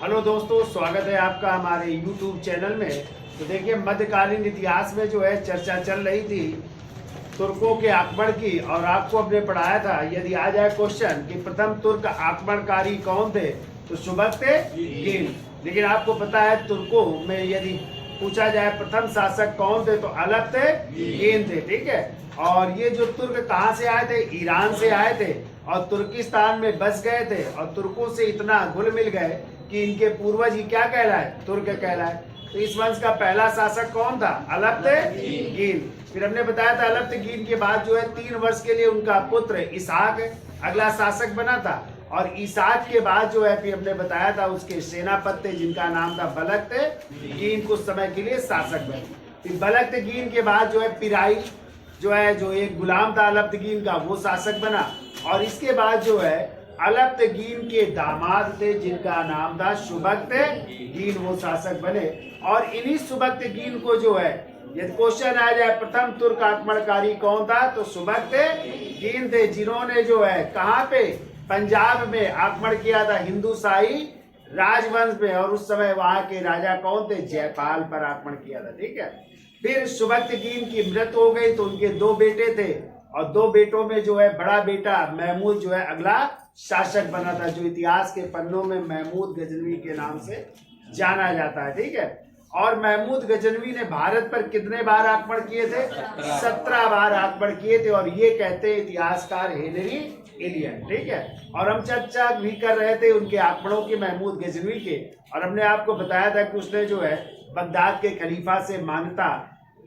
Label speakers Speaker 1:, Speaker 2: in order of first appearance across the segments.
Speaker 1: Hello दोस्तों, स्वागत है आपका हमारे YouTube चैनल में। तो देखिए, मध्यकालीन इतिहास में जो है चर्चा चल रही थी तुर्कों के आक्रमण की, और आपको हमने पढ़ाया था यदि आ जाए क्वेश्चन कि प्रथम तुर्क आक्रमणकारी कौन थे तो सुबक्तगीन। लेकिन आपको पता है तुर्कों में यदि पूछा जाए प्रथम शासक कौन थे तो अलप्तगीन थे। ठीक है, और ये जो तुर्क कहाँ से आए थे? ईरान से आए थे और तुर्किस्तान में बस गए थे और तुर्कों से इतना घुल मिल गए कि इनके पूर्वज ही क्या कहलाए? तुर्क कहलाए। तो इस वंश का पहला शासक कौन था? अलप्तगीन। फिर हमने बताया था अलप्तगीन के बाद जो है 3 वर्ष के लिए उनका पुत्र इसहाक अगला शासक बना था, और इसहाक के बाद जो है फिर हमने बताया था उसके सेनापति जिनका नाम था बलक्तगीन कुछ समय के लिए शासक बने। फिर बलक्तगीन के बाद जो है पिराई जो एक गुलाम था अलप्तगीन का, वो शासक बना। और इसके बाद जो है अलप्तगीन के दामाद थे जिनका नाम था सुबक्तगीन, वो शासक बने। और इन्हीं सुबक्तगीन को जो है यदि क्वेश्चन आ जाए प्रथम तुर्क आक्रमणकारी कौन था तो सुबक्तगीन थे, जिन्होंने जो है कहाँ पे? पंजाब में आक्रमण किया था हिंदू शाही राजवंश में, और उस समय वहां के राजा कौन थे? जयपाल पर आक्रमण किया था। ठीक है, फिर सुबक्तगीन की मृत्यु हो गई तो उनके 2 बेटे थे, और 2 बेटों में जो है बड़ा बेटा महमूद जो है अगला शासक बना था, जो इतिहास के पन्नों में महमूद गजनवी के नाम से जाना जाता है। ठीक है, और महमूद गजनवी ने भारत पर कितने बार आक्रमण किए थे? 17 बार आक्रमण किए थे, और ये कहते हैं इतिहासकार हेनरी इलियट। ठीक है, और हम चर्चा भी कर रहे थे उनके आक्रमणों के, महमूद गजनवी के, और हमने आपको बताया था कि उसने जो है बगदाद के खलीफा से मान्यता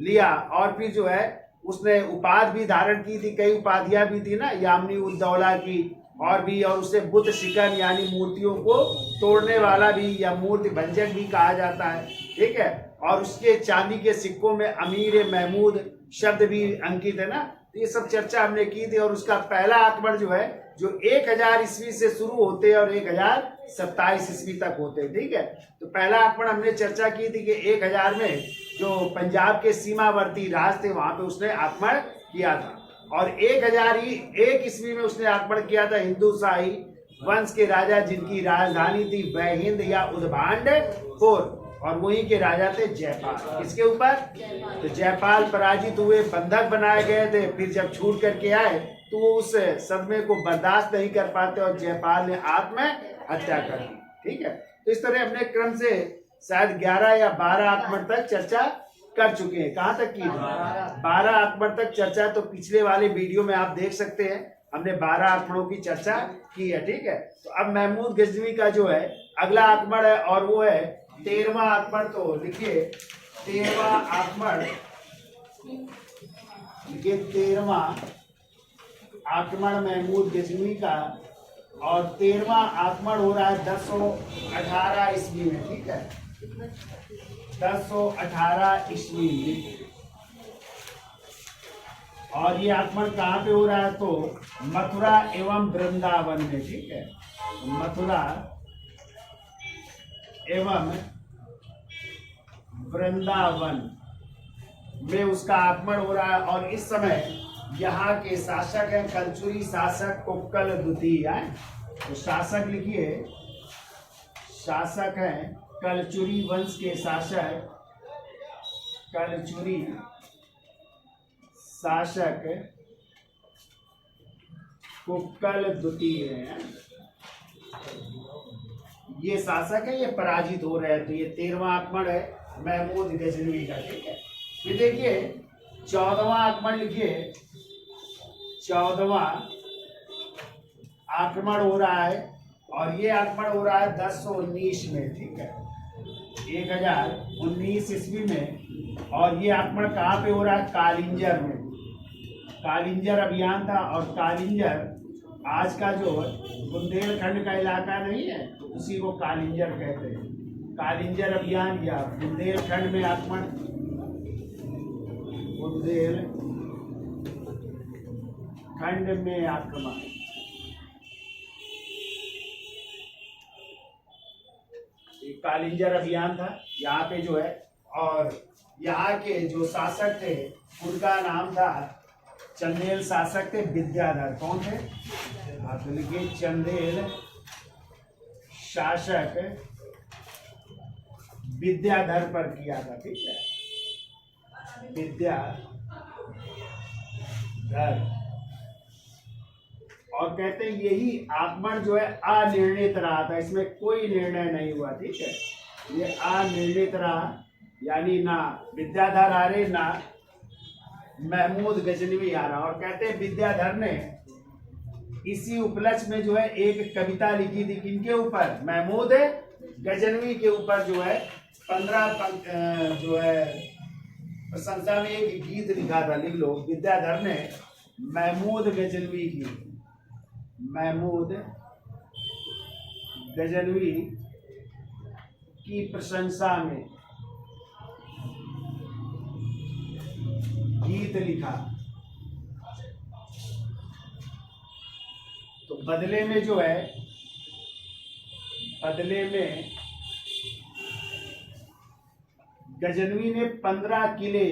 Speaker 1: लिया, और फिर जो है उसने उपाधि भी धारण की थी, कई उपाधियां भी थी ना, यामनी उद्दौला की और भी, और उसे बुत शिकन यानी मूर्तियों को तोड़ने वाला भी या मूर्ति भंजक भी कहा जाता है। ठीक है, और उसके चांदी के सिक्कों में अमीर महमूद शब्द भी अंकित है ना। तो ये सब चर्चा हमने की थी, और उसका पहला आक्रमण जो है जो 1000 ईस्वी से शुरू होते हैं और 1027 ईस्वी तक होते हैं। ठीक है, तो पहला आक्रमण हमने चर्चा की थी कि 1000 में जो पंजाब के सीमावर्ती राज थे वहां पे उसने आक्रमण किया था, और 1001 ईस्वी में उसने आक्रमण किया था हिंदू शाही वंश के राजा जिनकी राजधानी थी वहिंद या उदभांडपुर, और वहीं के राजा थे जयपाल। किसके ऊपर? तो जयपाल पराजित हुए, बंधक बनाए गए थे, फिर जब छूट करके आए तो वो उस सदमे को बर्दाश्त नहीं कर पाते और जयपाल ने आत्महत्या कर दी। ठीक है, तो इस तरह अपने क्रम से शायद 11 या 12 आक्रमण तक चर्चा कर चुके हैं। कहाँ तक की? 12 आक्रमण तक चर्चा, तो पिछले वाले वीडियो में आप देख सकते हैं हमने 12 आक्रमणों की चर्चा की है। ठीक है, तो अब महमूद गजनवी का जो है अगला आक्रमण है, और वो है 13वां आक्रमण। तो लिखिए 13वां आक्रमण, लिखिए 13वां आक्रमण महमूद गजनवी का, और 13वां आक्रमण हो रहा है 1018 ईस्वी में। ठीक है, 1018 ईस्वी में, और ये आक्रमण कहाँ पे हो रहा है? तो मथुरा एवं वृंदावन में। ठीक है, मथुरा एवं वृंदावन में उसका आक्रमण हो रहा है, और इस समय यहाँ के शासक हैं कलचुरी शासक उपकल द्वितीय। तो शासक लिखिए, शासक हैं कलचुरी वंश के शासक, कलचुरी शासक उपकल द्वितीय हैं। ये शासक है, ये पराजित हो रहे हैं। तो ये 13वां आक्रमण है महमूद गजनवी का। ठीक है, ये देखिए 14वां आक्रमण लिखिए, 14वां आक्रमण हो रहा है, और ये आक्रमण हो रहा है 1019 में। ठीक है, 1019 ईस्वी में, और ये आक्रमण कहाँ पे हो रहा है? कालिंजर में। कालिंजर अभियान था, और कालिंजर आज का जो बुंदेलखंड का इलाका नहीं है, उसी को कालिंजर कहते हैं। कालिंजर अभियान या बुंदेलखंड में आक्रमण, बुंदेलखंड में आक्रमण। कालिंजर अभियान था यहाँ पे जो है, और यहाँ के जो शासक थे उनका नाम था चंदेल शासक थे विद्याधर। कौन थे? आप लिखिए चंदेल शासक विद्याधर पर किया था, ठीक है, विद्याधर। और कहते हैं यही आक्रमण जो है अनिर्णित रहा था, इसमें कोई निर्णय नहीं हुआ, ठीक है, ये अनिर्णित रहा, यानी ना विद्याधर आ रहे ना महमूद गजनवी आ रहा। और कहते हैं विद्याधर ने इसी उपलक्ष्य में जो है एक कविता लिखी थी, किनके ऊपर, महमूद गजनवी के ऊपर जो है 15 जो है प्रशंसा में एक गीत लिखा था, लिख लो, विद्याधर ने महमूद गजनवी की प्रशंसा में गीत लिखा। तो बदले में जो है, बदले में गजनवी ने 15 किले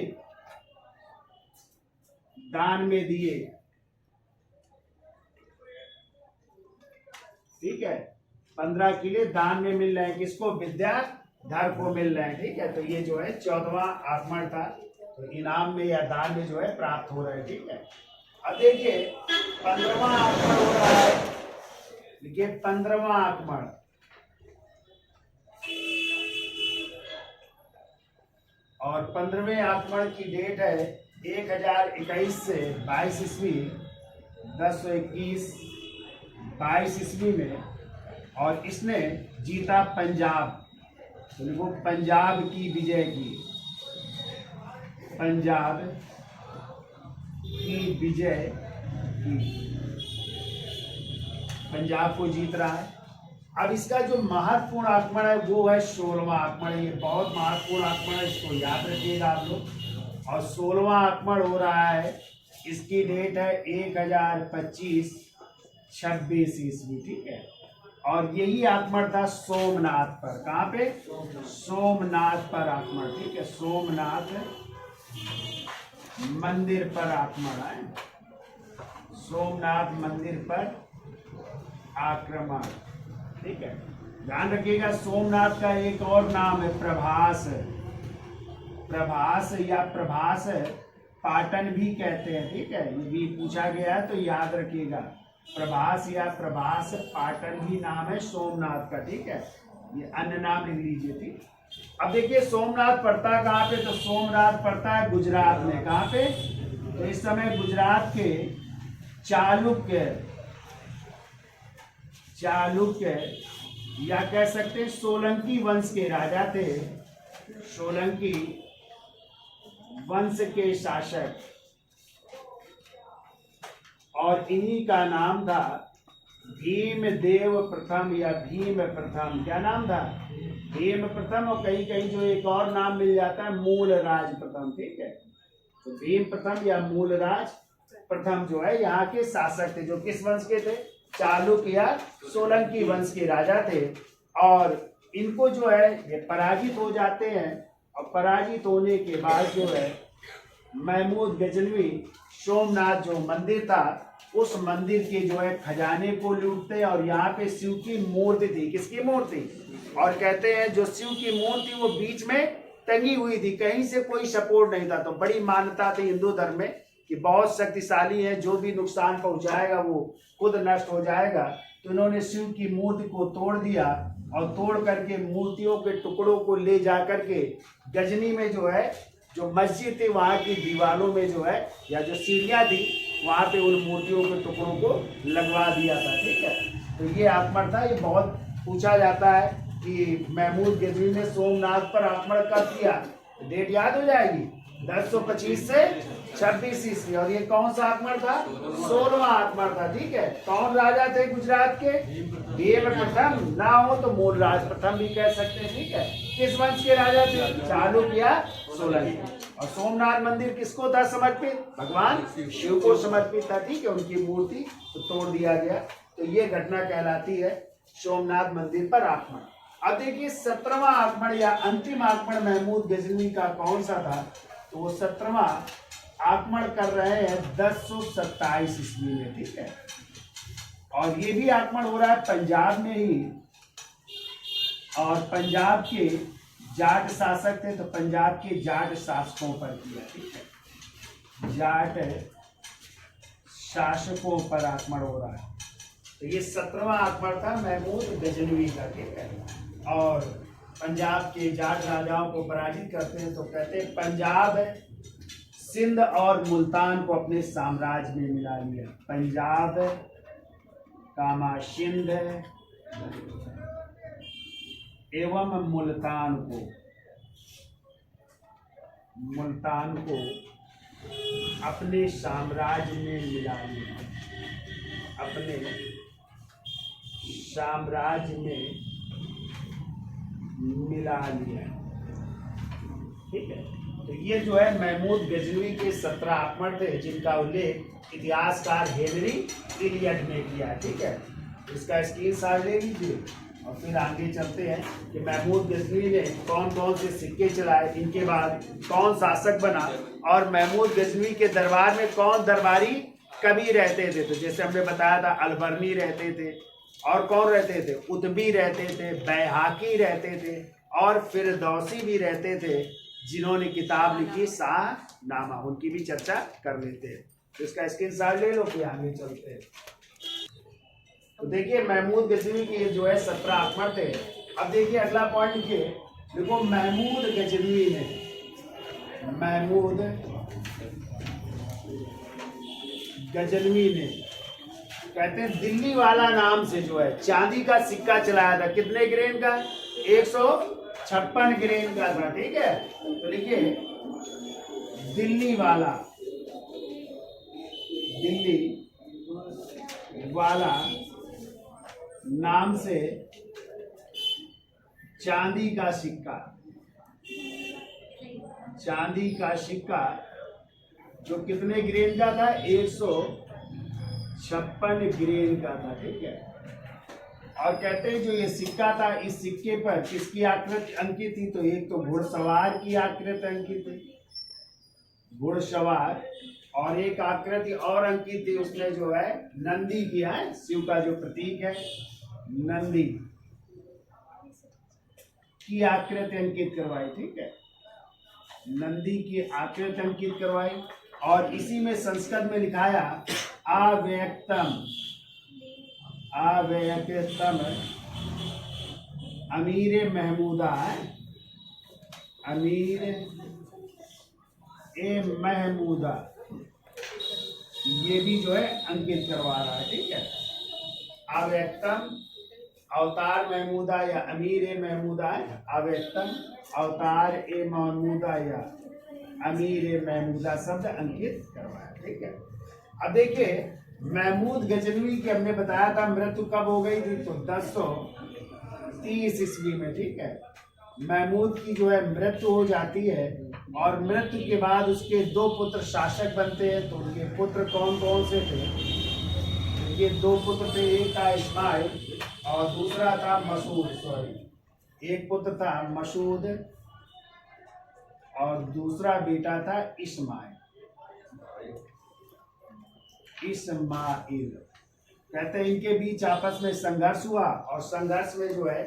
Speaker 1: दान में दिए, ठीक है, 15 किले दान में मिल रहे हैं, किसको, विद्याधर को मिल रहे हैं, ठीक है। तो ये जो है 14वां आक्रमण था, तो इनाम में या दान में जो है प्राप्त हो रहे हैं, ठीक है। अब देखिए 15वां आक्रमण हो रहा है, देखिए 15वां आक्रमण, और 15वें आक्रमण की डेट है 1021 से 22 ईस्वी, 1021 22 ईस्वी में, और इसने जीता पंजाब। तो देखो पंजाब की विजय की, पंजाब की विजय की, पंजाब को जीत रहा है। अब इसका जो महत्वपूर्ण आक्रमण है वो है 16वां आक्रमण, ये बहुत महत्वपूर्ण आक्रमण है, इसको याद रखिएगा आप लोग। और 16वां आक्रमण हो रहा है, इसकी डेट है 1025 26 ईस्वी, ठीक है। और यही आक्रमण था सोमनाथ पर, कहाँ पे, सोमनाथ पर आक्रमण, ठीक है, सोमनाथ मंदिर पर आक्रमण है, सोमनाथ मंदिर पर आक्रमण, ठीक है। ध्यान रखिएगा सोमनाथ का एक और नाम है प्रभास, प्रभास या प्रभास पाटन भी कहते हैं, ठीक है, ये भी पूछा गया है तो याद रखिएगा, प्रभास या प्रभास पाटन भी नाम है सोमनाथ का, ठीक है, ये अन्य नाम लिख लीजिए, ठीक। अब देखिए सोमनाथ पड़ता है कहाँ पे, तो सोमनाथ पड़ता है गुजरात में, कहाँ पे, तो इस समय गुजरात के चालुक्य या कह सकते हैं सोलंकी वंश के राजा थे, सोलंकी वंश के शासक, और इन्हीं का नाम था भीमदेव प्रथम या भीम प्रथम। क्या नाम था, भीम प्रथम, और कहीं कहीं जो एक और नाम मिल जाता है मूलराज प्रथम, ठीक है। तो भीम प्रथम या मूलराज प्रथम जो है यहाँ के शासक थे, जो किस वंश के थे, चालुक्य या सोलंकी वंश के राजा थे। और इनको जो है ये पराजित हो जाते हैं, और पराजित होने के बाद जो है महमूद गजनवी सोमनाथ जो मंदिर था उस मंदिर के जो है खजाने को लूटते हैं, और यहाँ पे शिव की मूर्ति थी, किसकी मूर्ति, और कहते हैं जो शिव की मूर्ति वो बीच में टंगी हुई थी, कहीं से कोई सपोर्ट नहीं था। तो बड़ी मान्यता थी हिंदू धर्म में कि बहुत शक्तिशाली है, जो भी नुकसान पहुंचाएगा वो खुद नष्ट हो जाएगा। तो इन्होंने शिव की मूर्ति को तोड़ दिया, और तोड़ करके मूर्तियों के टुकड़ों को ले जा करके गजनी में जो है जो मस्जिद थी वहाँ की दीवारों में जो है या जो सीढ़ियाँ थी वहाँ पे उन मूर्तियों के टुकड़ों को लगवा दिया था, ठीक है। तो ये आक्रमण था, ये बहुत पूछा जाता है कि महमूद गजनी ने सोमनाथ पर आक्रमण कब किया, डेट याद हो जाएगी, 1025 से 26 ईस्वी। और ये कौन सा आक्रमण था, 16वां आक्रमण था, ठीक है। कौन राजा थे गुजरात के, भीम प्रथम, ना हो तो मूलराज प्रथम भी कह सकते हैं, ठीक है। किस वंश के राजा थे, चालुक्य या सोलंकी। और सोमनाथ मंदिर किसको था समर्पित, भगवान शिव को समर्पित था, ठीक है। उनकी मूर्ति तो तोड़ दिया गया। तो ये घटना कहलाती है सोमनाथ मंदिर पर आक्रमण। अब देखिए 17वां आक्रमण या अंतिम आक्रमण महमूद गजनी का कौन सा था, तो वो 17वां आक्रमण कर रहे हैं 1027 ईस्वी में, ठीक है। और ये भी आक्रमण हो रहा है पंजाब में ही, और पंजाब के जाट शासक थे तो पंजाब के जाट शासकों पर किया, ठीक है, जाट शासकों पर आक्रमण हो रहा है। तो ये 17वां आक्रमण था महमूद गजनवी का, ठीक है। और पंजाब के जाट राजाओं को पराजित करते हैं तो कहते हैं पंजाब सिंध और मुल्तान को अपने साम्राज्य में मिला लिया। पंजाब कामा सिंध एवं मुल्तान को अपने साम्राज्य में मिला लिया, अपने साम्राज्य में मिला लिया, ठीक है। तो ये जो है महमूद गजनवी के 17 आक्रमण थे जिनका उल्लेख इतिहासकार हेनरी इलियट ने किया, ठीक है। इसका स्क्रीनशॉट ले लीजिए और फिर आगे चलते हैं कि महमूद गजनवी ने कौन कौन से सिक्के चलाए, इनके बाद कौन शासक बना और महमूद गजनवी के दरबार में कौन दरबारी कवि रहते थे। तो जैसे हमने बताया था अलबर्नी रहते थे, और कौन रहते थे, उतबी रहते थे, बैहाकी रहते थे और फिरदौसी भी रहते थे जिन्होंने किताब लिखी शाहनामा। उनकी भी चर्चा कर लेते हैं। तो इसका स्क्रीनशॉट ले लो फिर आगे चलते हैं। तो देखिए महमूद गजनवी के जो है 17 आक्रमण थे। अब देखिए अगला पॉइंट लिखिए, देखो महमूद गजनवी ने कहते हैं दिल्ली वाला नाम से जो है चांदी का सिक्का चलाया था। कितने ग्रेन का? 156 ग्रेन का था, ठीक है। तो लिखिए दिल्ली वाला नाम से चांदी का सिक्का जो कितने ग्रेन का था? 156 ग्रेन का था, ठीक है। और कहते हैं जो ये सिक्का था, इस सिक्के पर किसकी आकृति अंकित थी? तो एक तो घुड़सवार की आकृति अंकित थी, घुड़सवार, और एक आकृति और अंकित थी, उसमें जो है नंदी की है, शिव का जो प्रतीक है नंदी की आकृति अंकित करवाई, ठीक है। नंदी की आकृति अंकित करवाई और इसी में संस्कृत में लिखाया अव्यक्तम अमीर महमूदा है, अमीर ए महमूदा, ये भी जो है अंकित करवा रहा है, ठीक है। अव्यक्तम अवतार महमूदा या अमीर ए महमूदा है, अव्यक्तम अवतार ए महमूदा या अमीर ए महमूदा शब्द अंकित करवाया, ठीक है। अब देखिए महमूद गजनवी की हमने बताया था मृत्यु कब हो गई थी? तो 1030 ईस्वी में, ठीक है। महमूद की जो है मृत्यु हो जाती है और मृत्यु के बाद उसके 2 पुत्र शासक बनते हैं। तो उनके पुत्र कौन कौन से थे? ये 2 पुत्र थे, एक था इस्माइल और दूसरा था मसूद। एक पुत्र था मसूद और दूसरा बेटा था इस्माइल। कहते हैं इनके बीच आपस में संघर्ष हुआ और संघर्ष में जो है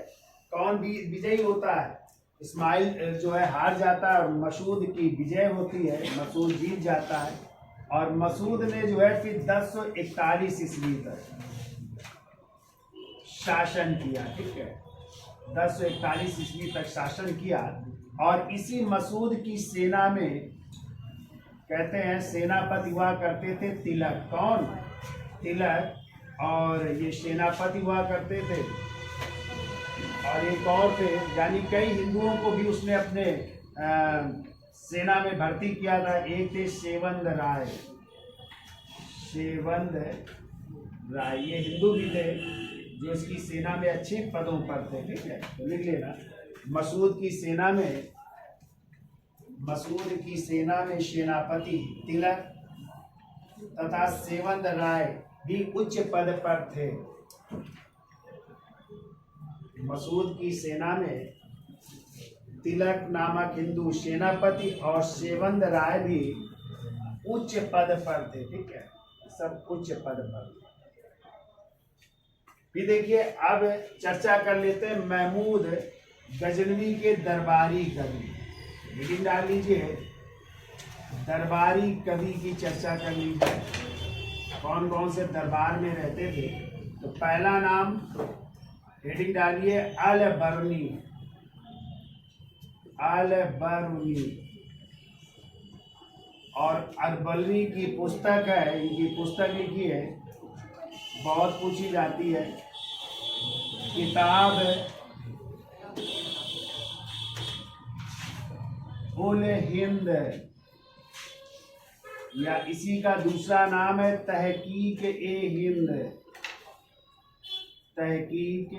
Speaker 1: कौन भी विजयी होता है? इस्माइल जो है हार जाता है और मसूद की विजय होती है, मसूद जीत जाता है। और मसूद ने जो है फिर 1041 ईस्वी तक शासन किया, ठीक है। 1041 ईस्वी तक शासन किया और इसी मसूद की सेना में कहते हैं सेनापति हुआ करते थे तिलक। कौन? तिलक। और ये सेनापति हुआ करते थे और एक और थे, यानी कई हिंदुओं को भी उसने अपने सेना में भर्ती किया था। एक थे सेवंद राय, ये हिंदू भी थे जो इसकी सेना में अच्छे पदों पर थे, ठीक है। तो लिख लेना मसूद की सेना में सेनापति तिलक तथा सेवंद राय भी उच्च पद पर थे। मसूद की सेना में तिलक नामक हिंदू सेनापति और सेवंद राय भी उच्च पद पर थे, ठीक है। सब उच्च पद पर। फिर देखिए अब चर्चा कर लेते हैं महमूद गजनवी के दरबारी कवि, हेडिंग डाल लीजिए दरबारी कवि की चर्चा कर लीजिए, कौन कौन से दरबार में रहते थे। तो पहला नाम हेडिंग डालिए अल बरनी, अल बरनी। और अरबलनी की पुस्तक है, इनकी पुस्तक लिखी है, बहुत पूछी जाती है, किताब उल हिंद, या इसी का दूसरा नाम है तहकीक ए हिंद, तहकीक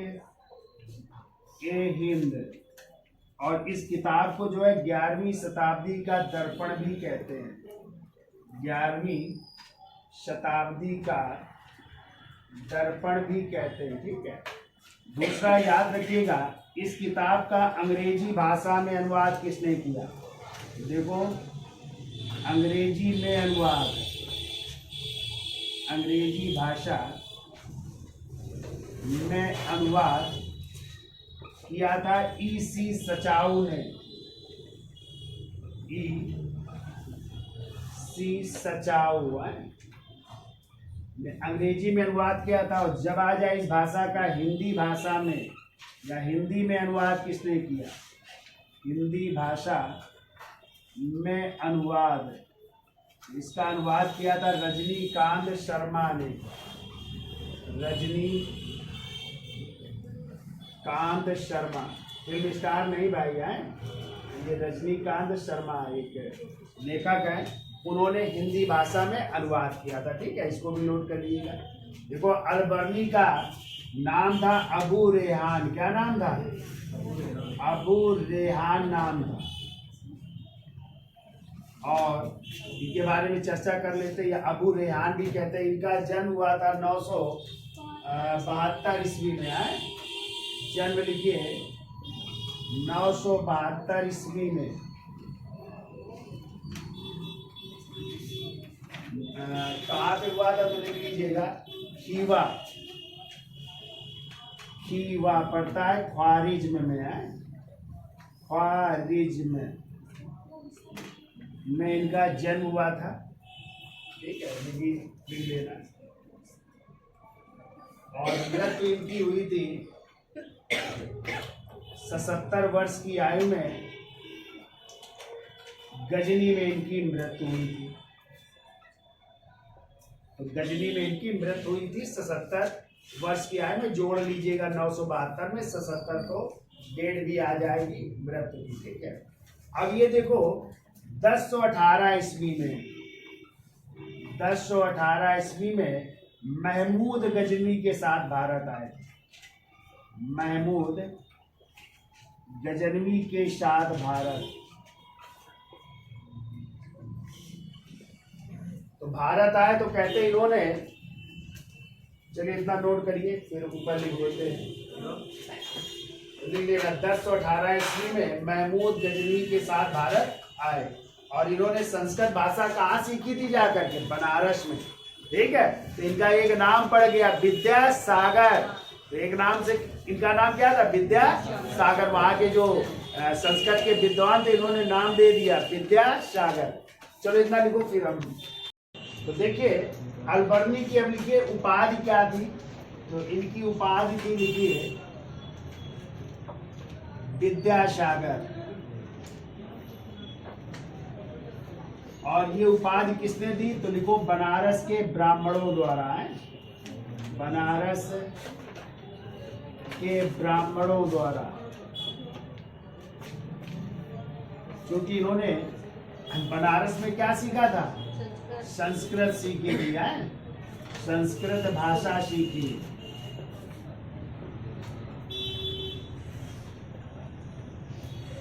Speaker 1: ए हिंद। और इस किताब को जो है 11वीं शताब्दी का दर्पण भी कहते हैं, 11वीं शताब्दी का दर्पण भी कहते हैं, ठीक है। दूसरा याद रखिएगा, इस किताब का अंग्रेजी भाषा में अनुवाद किसने किया। देखो अंग्रेजी में अनुवाद, अंग्रेजी भाषा में अनुवाद किया था E.C. सचाऊ ने, E.C. सचाऊ ने अंग्रेजी में अनुवाद किया था। और जब आ जाए इस भाषा का हिंदी भाषा में, या हिंदी में अनुवाद किसने किया, हिंदी भाषा में अनुवाद, इसका अनुवाद किया था रजनीकांत शर्मा ने, रजनीकांत शर्मा, फिल्म स्टार नहीं भाई है, ये रजनीकांत शर्मा एक लेखक है, उन्होंने हिंदी भाषा में अनुवाद किया था, ठीक है, इसको भी नोट कर लीजिएगा। देखो अलबर्नी का नाम था अबू रेहान, क्या नाम था, अबू रेहान नाम था। और इनके बारे में चर्चा कर लेते हैं, या अबू रेहान भी कहते हैं। इनका जन्म हुआ था 972 ईस्वी में, है जन्म लिखिए 972 ईस्वी में। कहाँ पे हुआ था तो लिख लीजिएगा खीवा, खीवा पड़ता है ख्वारिज्म में, है ख्वारिज्म में इनका जन्म हुआ था, ठीक है, लिख लेना। और मृत्यु इनकी हुई थी 77 वर्ष की आयु में, गजनी में इनकी मृत्यु हुई थी। तो गजनी में इनकी मृत्यु हुई थी 77 वर्ष की आयु में, जोड़ लीजिएगा 972 में 77 तो डेट भी आ जाएगी मृत्यु की, ठीक है। अब ये देखो 1018 ईस्वी में, 1018 ईस्वी में महमूद गजनी के साथ भारत आए, महमूद गजनवी के साथ भारत। तो भारत आए तो कहते इन्होंने, चलिए इतना नोट करिए फिर ऊपर लिख देते हैं, लिख लेना 1018 ईस्वी में महमूद गजनवी के साथ भारत आए। और इन्होंने संस्कृत भाषा कहाँ सीखी थी, जाकर के बनारस में, ठीक है। तो इनका एक नाम पड़ गया विद्यासागर, तो एक नाम से इनका नाम क्या था, विद्यासागर। वहाँ के जो संस्कृत के विद्वान थे, इन्होंने नाम दे दिया विद्यासागर। चलो इतना लिखो फिर हम। तो देखिए अलबर्नी की अब लिखिए उपाधि क्या थी, तो इनकी उपाधि थी, लिखिए विद्यासागर। और ये उपाधि किसने दी, तो लिखो बनारस के ब्राह्मणों द्वारा, है बनारस के ब्राह्मणों द्वारा, क्योंकि इन्होंने बनारस में क्या सीखा था, संस्कृत सीखी थी, है संस्कृत भाषा सीखी।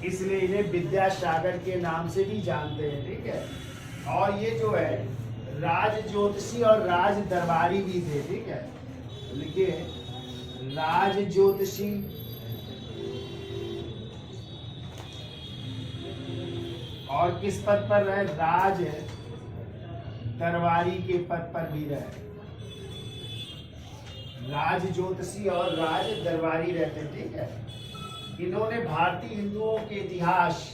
Speaker 1: इसलिए इन्हें विद्यासागर के नाम से भी जानते हैं, ठीक है। और ये जो है राज ज्योतिषी और राज दरबारी भी थे, ठीक है। लिखिए राज ज्योतिषी और किस पद पर रहे, राज दरबारी के पद पर भी रहे। राज ज्योतिषी और राज दरबारी रहते, ठीक है। इन्होंने भारतीय हिंदुओं के इतिहास,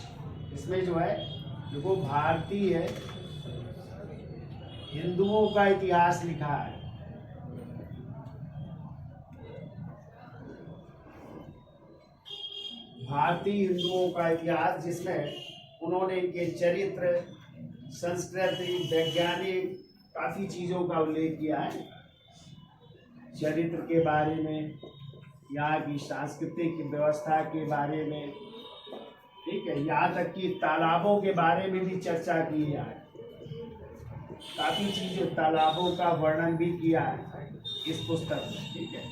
Speaker 1: इसमें जो है देखो भारतीय हिंदुओं का इतिहास लिखा है। भारतीय हिंदुओं का इतिहास, जिसमें उन्होंने इनके चरित्र, संस्कृति, वैज्ञानिक काफी चीजों का उल्लेख किया है। चरित्र के बारे में, यहाँ की सांस्कृतिक व्यवस्था के बारे में, ठीक है, यहाँ तक कि तालाबों के बारे में भी चर्चा की है। काफी चीजें, तालाबों का वर्णन भी किया है इस पुस्तक में, ठीक है,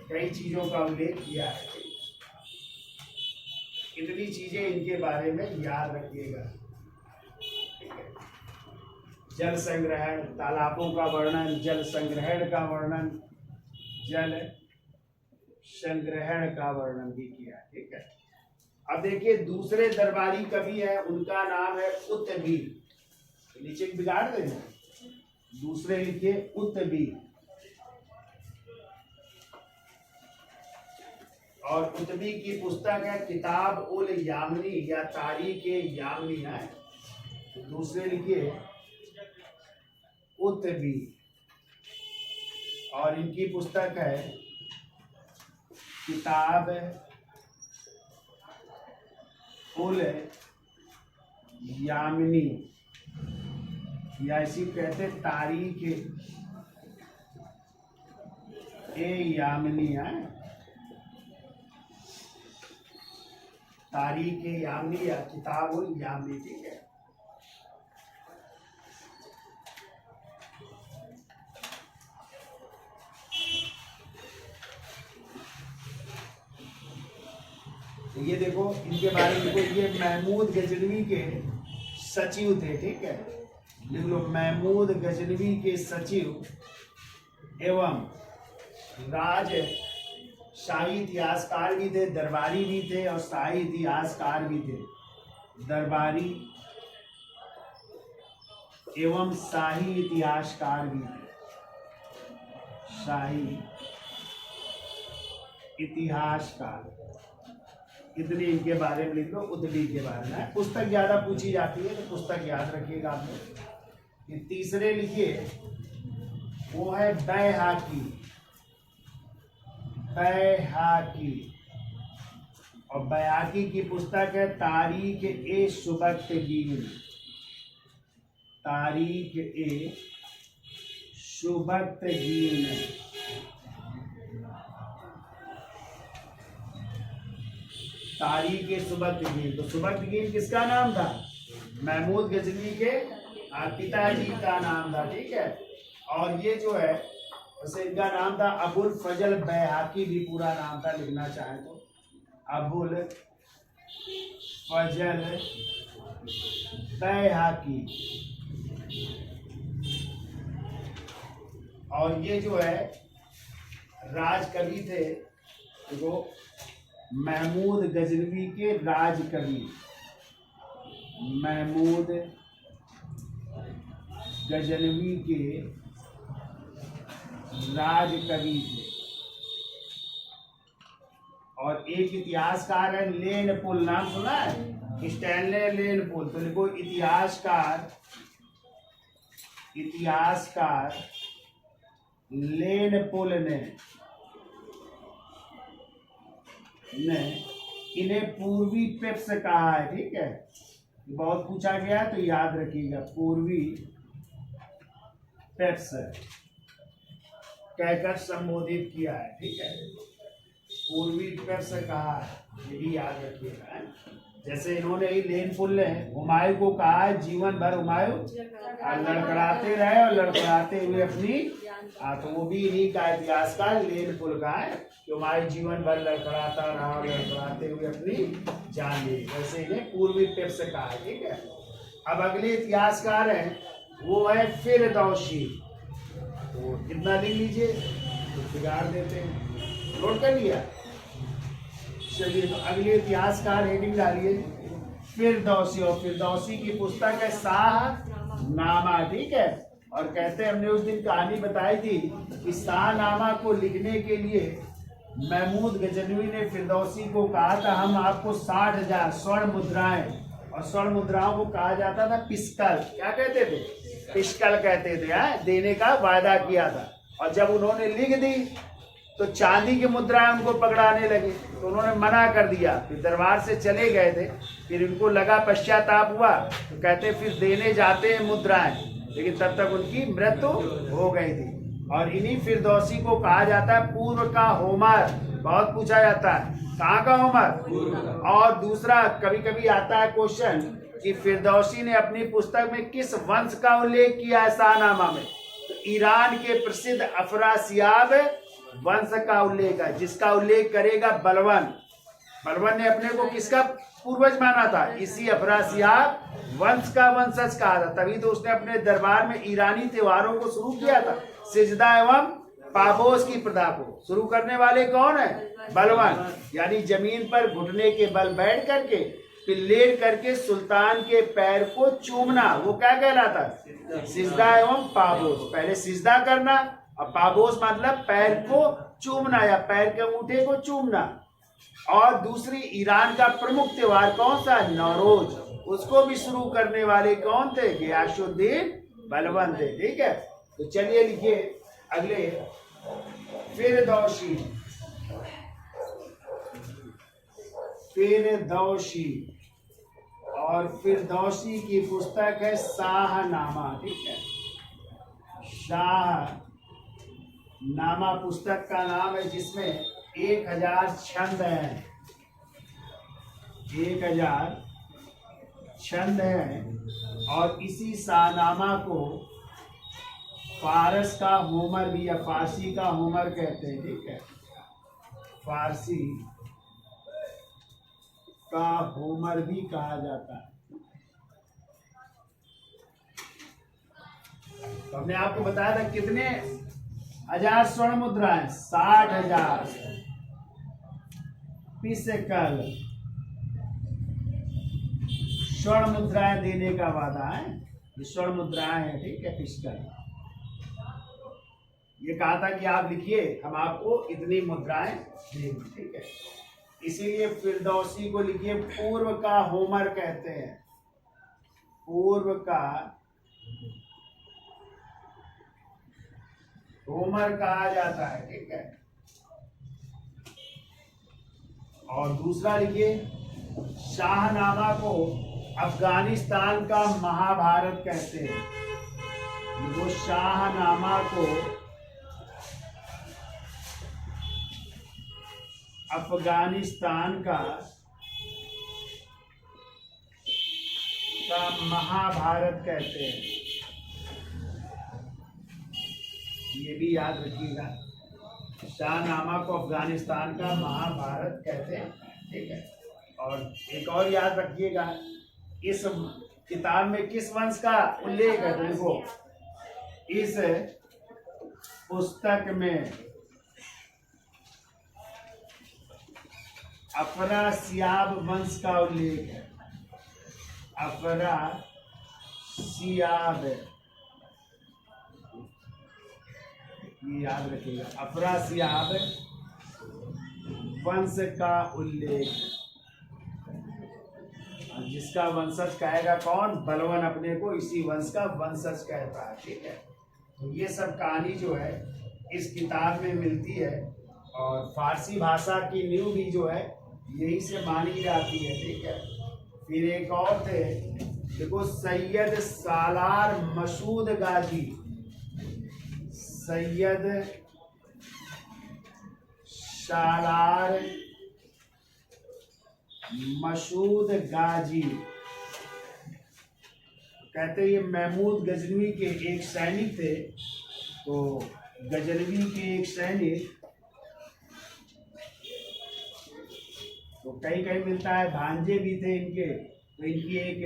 Speaker 1: कई चीजों का उल्लेख किया है। इतनी चीजें इनके बारे में याद रखिएगा, ठीक है। जल संग्रहण, तालाबों का वर्णन, जल संग्रहण का वर्णन, जल संग्रहण का वर्णन भी किया, ठीक है। अब देखिए दूसरे दरबारी कवि है, उनका नाम है उत्तबी। नीचे बिगाड़ देना, दूसरे लिखिए उत्तबी। और उत्तबी की पुस्तक है किताब उल यामनी या तारीख यामनी है। तो दूसरे लिखिए उत्तबी, और इनकी पुस्तक है किताब उल यामनी, या इसी कहते तारीख यामनी है। तारीख यामनी या किताब उल यामनी, ठीक है। ये देखो इनके बारे में, ये महमूद गजनवी के सचिव थे, ठीक है। लिख लो, महमूद गजनवी के सचिव एवं राज शाही इतिहासकार भी थे, दरबारी भी थे और शाही इतिहासकार भी थे। दरबारी एवं शाही इतिहासकार भी थे। शाही इतिहासकार, इतने इनके बारे में लिख लो। उत्तबी के बारे में पुस्तक ज्यादा पूछी जाती है, तो पुस्तक याद रखिएगा आप लोग। तीसरे लिखिए, वो है बैहाकी। बैहाकी, और बैहाकी की पुस्तक है तारीख ए सुबक्तगीन। तारीख ए सुबक्तगीन, तारीख ए सुबक्तगीन। तो सुबक्तगीन किसका नाम था? महमूद गजनवी के पिताजी का नाम था, ठीक है। और ये जो है वैसे इनका नाम था अबुल फजल बैहाकी, भी पूरा नाम था, लिखना चाहें तो अबुल फजल बैहाकी। और ये जो है राजकवि थे, जो महमूद गजनवी के राजकवि, महमूद गजनवी के राजकवि थे। और एक इतिहासकार है लेन पुल, नाम सुना है? स्टैनले लेन पुल। तो लिखो इतिहासकार, इतिहासकार लेन पुल ने इन्हें पूर्वी पेप्स कहा है, ठीक है। बहुत पूछा गया है तो याद रखिएगा, पूर्वी पेप्स कहकर संबोधित किया है, ठीक है। पूर्वी पेप्स कहा है, ये भी याद रखिएगा। जैसे इन्होंने ही लेन पुल ने हुमायूं को कहा है जीवन भर हुमायूं लड़खड़ाते रहे और लड़खड़ाते हुए अपनी, तो वो भी इन्हीं का इतिहासकार लेन पुल का है कि हुमायूं जीवन भर लड़खड़ाता रहा और लड़खड़ाते हुए अपनी जान ली। वैसे इन्हें पूर्वी पेप्स कहा है, ठीक है। अब अगले इतिहासकार हैं, वो है फिरदौसी। तो कितना लिख लीजिए, तो बिगाड़ देते हैं। नोट कर लिया? चलिए, तो अगले इतिहासकार हेडिंग डालिए फिरदौसी। और फिरदौसी की पुस्तक है शाहनामा, ठीक है। और कहते हैं, हमने उस दिन कहानी बताई थी कि शाहनामा को लिखने के लिए महमूद गजनवी ने फिरदौसी को कहा था हम आपको 60,000 स्वर्ण मुद्राएं, और स्वर्ण मुद्राओं को कहा जाता था पिस्कल, क्या कहते थे, पिस्कल कहते थे, देने का वायदा किया था। और जब उन्होंने लिख दी तो चांदी की मुद्राएं उनको पकड़ाने लगे, तो उन्होंने मना कर दिया, फिर दरबार से चले गए थे। फिर उनको लगा, पश्चाताप हुआ, तो कहते फिर देने जाते हैं मुद्राएं, लेकिन तब तक उनकी मृत्यु हो गई थी। और इन्हीं फिरदौसी को कहा जाता है पूर्व का होमर, बहुत पूछा जाता है, कहाँ का होमर। और दूसरा कभी कभी आता है क्वेश्चन कि फिरदौसी ने अपनी पुस्तक में किस वंश का उल्लेख किया है शाहनामा में, तो ईरान के प्रसिद्ध अफरासियाब वंश का उल्लेख है, जिसका उल्लेख करेगा बलवन। बलवन ने अपने को किसका पूर्वज माना था, इसी अफरासियाब वंश का वंशज कहा था, तभी तो उसने अपने दरबार में ईरानी त्योहारों को शुरू किया था। सिजदा एवं पाबोस की प्रथा को शुरू करने वाले कौन है, बलवन, यानी जमीन पर घुटने के बल बैठ करके फिर लेट करके सुल्तान के पैर को चूमना, वो क्या कहलाता, सिजदा एवं पाबोस। पहले सिजदा करना, और पाबोस मतलब पैर को चूमना या पैर के अंगूठे को चूमना। और दूसरी ईरान का प्रमुख त्योहार कौन सा, नौरोज, उसको भी शुरू करने वाले कौन थे, गियासुद्दीन बलवन थे। ठीक है, तो चलिए लिखिए अगले, फिरदौसी। फिरदौसी और फिरदौसी की पुस्तक है शाहनामा। ठीक है, शाहनामा पुस्तक का नाम है, जिसमें 1000 छंद हैं, 1000 छंद हैं। और इसी शाहनामा को फारस का होमर भी या फारसी का होमर कहते हैं। ठीक है, फारसी का होमर भी कहा जाता है। तो हमने आपको बताया था कितने हजार स्वर्ण मुद्राएं, 60,000 पिस्कल स्वर्ण मुद्राएं देने का वादा है, ये स्वर्ण मुद्राएं हैं। ठीक है, पिस्कल, ये कहा था कि आप लिखिए हम आपको इतनी मुद्राएं देंगे। ठीक है, इसीलिए फिरदौसी को लिखिए पूर्व का होमर कहते हैं, पूर्व का होमर कहा जाता है। ठीक है, और दूसरा लिखिए, शाहनामा को अफगानिस्तान का महाभारत कहते हैं। वो शाहनामा को अफगानिस्तान का महाभारत कहते हैं, ये भी याद रखिएगा, शाहनामा को अफगानिस्तान का महाभारत कहते हैं। ठीक है, और एक और याद रखिएगा, इस किताब में किस वंश का उल्लेख है, देखो इस पुस्तक में अफरासियाब वंश का उल्लेख है, अफरासियाब ये याद रखिएगा, अफरासियाब वंश का उल्लेख, जिसका वंशज कहेगा कौन, बलवन अपने को इसी वंश का वंशज कहता है। ठीक है, तो ये सब कहानी जो है इस किताब में मिलती है, और फारसी भाषा की नींव भी जो है यही से मानी जाती है। ठीक है, फिर एक और थे, देखो सैयद सालार मसूद गाजी, सैयद सालार मसूद गाजी, कहते ये महमूद गजनवी के एक सैनिक थे। तो गजनवी के एक सैनिक, तो कहीं कहीं मिलता है भांजे भी थे इनके, तो इनकी एक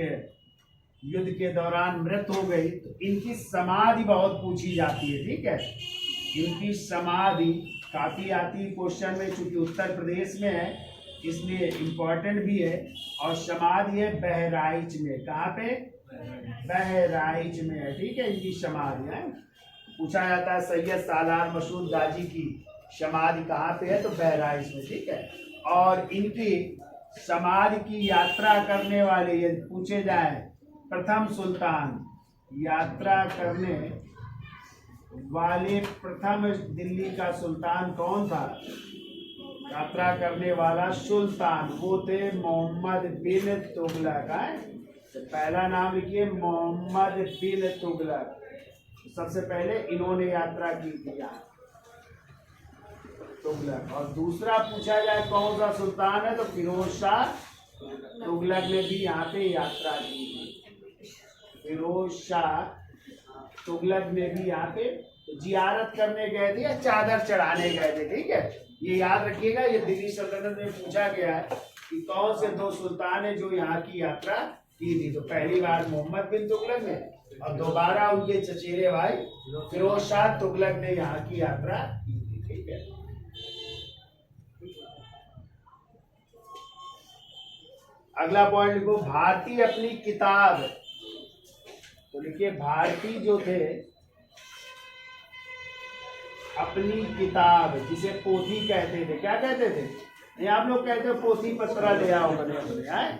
Speaker 1: युद्ध के दौरान मृत्यु हो गई, तो इनकी समाधि बहुत पूछी जाती है। ठीक है, इनकी समाधि काफी आती है क्वेश्चन में, चूंकि उत्तर प्रदेश में है इसलिए इम्पोर्टेंट भी है। और समाधि है बहराइच में, कहाँ पे, बहराइच में है। ठीक है, इनकी समाधि है, पूछा जाता है सैयद सालार मसूद गाजी की समाधि कहाँ पे है? तो बहराइच में, ठीक है। और इनकी समाधि की यात्रा करने वाले यदि पूछे जाए प्रथम सुल्तान, यात्रा करने वाले प्रथम दिल्ली का सुल्तान कौन था? यात्रा करने वाला सुल्तान वो थे मोहम्मद बिन तुगलक। तो पहला नाम लिखिए मोहम्मद बिन तुगलक। सबसे पहले इन्होंने यात्रा की थी यहाँ, तुगलक। और दूसरा पूछा जाए कौन सा सुल्तान है, तो फिरोज शाह तुगलक ने भी यहाँ पे यात्रा की थी। फिरोज शाह तुगलक ने भी यहाँ पे जियारत करने गए थे या चादर चढ़ाने गए थे, ठीक है। ये याद रखिएगा, ये दिल्ली सल्तनत में पूछा गया है कि कौन से दो सुल्तान है जो यहाँ की यात्रा की थी। तो पहली बार मोहम्मद बिन तुगलक ने और दोबारा उनके चचेरे भाई फिरोज शाह तुगलक ने यहाँ की यात्रा की थी, ठीक है। अगला पॉइंट लिखो, भारती अपनी किताब। तो लिखिए भारती जो थे अपनी किताब, जिसे पोथी कहते थे, क्या कहते थे? ये आप लोग कहते हो पोथी पत्रा ले आओ बने बने आए,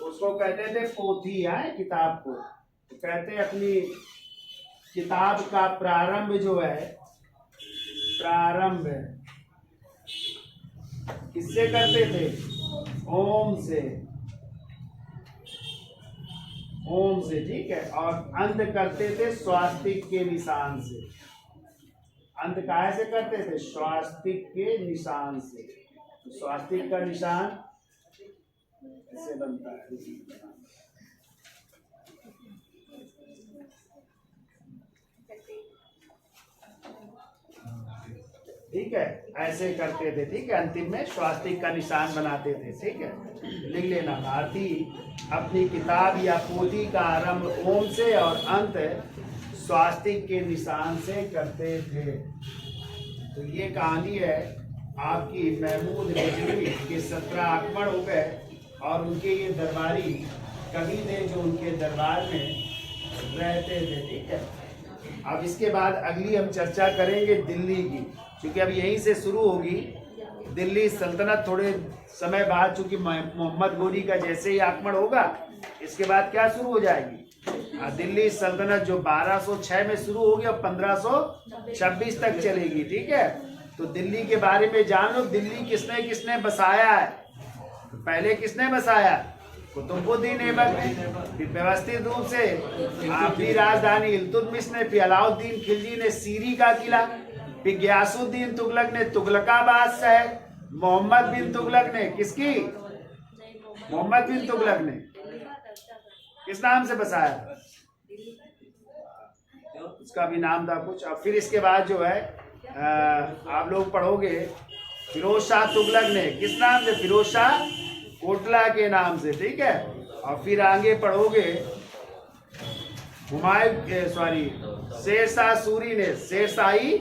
Speaker 1: उसको कहते थे पोथी है, किताब को। तो कहते अपनी किताब का प्रारंभ जो है, प्रारंभ किससे करते थे? ओम से, ओम से, ठीक है। और अंत करते थे स्वास्तिक के निशान से। अंत काहे से करते थे? स्वास्तिक के निशान से। तो स्वास्तिक का निशान ऐसे बनता है, ठीक है, ऐसे करते थे, ठीक है। अंतिम में स्वास्तिक का निशान बनाते थे, ठीक है। लिख लेना, भारती अपनी किताब या पोथी का आरंभ ओम से और अंत स्वास्तिक के निशान से करते थे। तो ये कहानी है आपकी महमूद गजनवी के 17 आक्रमण हो गए और उनके ये दरबारी कवि थे जो उनके दरबार में रहते थे, ठीक है। अब इसके बाद अगली हम चर्चा करेंगे दिल्ली की, क्योंकि अब यहीं से शुरू होगी दिल्ली सल्तनत। थोड़े समय बाद चूंकि मोहम्मद गोरी का जैसे ही आक्रमण होगा, इसके बाद क्या शुरू हो जाएगी? दिल्ली सल्तनत जो 1206 में शुरू होगी और 1526 तक चलेगी, ठीक है। तो दिल्ली के बारे में जान लो, दिल्ली किसने किसने बसाया है। तो पहले किसने बसाया? कुतुबुद्दीन ऐबक ने। फिर व्यवस्थित रूप से अपनी राजधानी इल्तुतमिश ने, फिर अलाउद्दीन खिलजी ने सीरी का किला, फिर गियासुद्दीन तुगलक ने तुगलकाबाद शहर, मोहम्मद बिन तुगलक ने किसकी? मोहम्मद बिन तुगलक ने किस नाम से बसाया था? उसका भी नाम था कुछ। और फिर इसके बाद जो है आप लोग पढ़ोगे फिरोज शाह तुगलक ने किस नाम से? फिरोज शाह कोटला के नाम से, ठीक है। और फिर आगे पढ़ोगे शेरशाह सूरी ने शेरशाही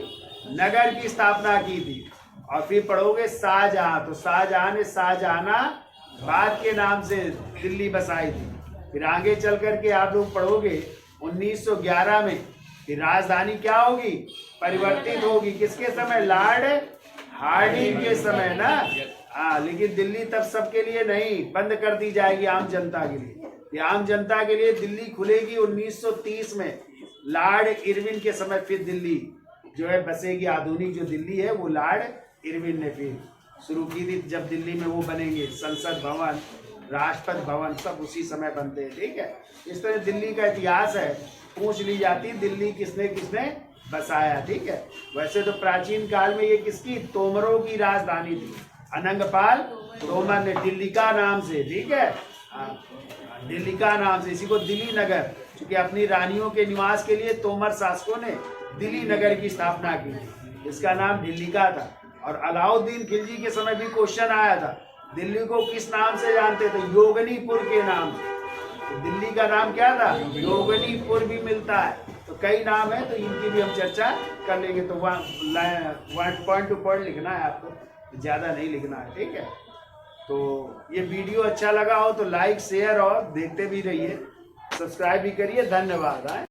Speaker 1: नगर की स्थापना की थी। और फिर पढ़ोगे शाहजहां, तो शाहजहां ने शाहजहानाबाद के नाम से दिल्ली बसाई थी। फिर आगे चल करके आप लोग पढ़ोगे 1911 में फिर राजधानी क्या होगी? परिवर्तित होगी। किसके समय? लॉर्ड हार्डिंग के समय ना। हाँ, लेकिन दिल्ली तब सबके लिए नहीं, बंद कर दी जाएगी आम जनता के लिए। ये आम जनता के लिए दिल्ली खुलेगी 1930 में, लॉर्ड इरविन के समय। फिर दिल्ली जो है बसेगी, आधुनिक जो दिल्ली है वो लॉर्ड इरविन ने फिर शुरू की थी। जब दिल्ली में वो बनेंगे संसद भवन, राष्ट्रपति भवन, सब उसी समय बनते हैं, ठीक है। इस तरह दिल्ली का इतिहास है, पूछ ली जाती दिल्ली किसने किसने बसाया, ठीक है। वैसे तो प्राचीन काल में ये किसकी? तोमरों की राजधानी थी। अनंगपाल तोमर ने दिल्ली का नाम से, ठीक है, दिल्ली का नाम से, इसी को दिल्ली नगर, क्योंकि अपनी रानियों के निवास के लिए तोमर शासकों ने दिल्ली नगर की स्थापना की, इसका नाम दिल्ली का था। और अलाउद्दीन खिलजी के समय भी क्वेश्चन आया था, दिल्ली को किस नाम से जानते थे? योगनीपुर के नाम से। तो दिल्ली का नाम क्या था? योगनीपुर भी मिलता है। तो कई नाम है, तो इनकी भी हम चर्चा कर लेंगे। तो वहाँ पॉइंट टू पॉइंट लिखना है आपको, ज़्यादा नहीं लिखना है, ठीक है। तो ये वीडियो अच्छा लगा हो तो लाइक शेयर और देखते भी रहिए, सब्सक्राइब भी करिए। धन्यवाद।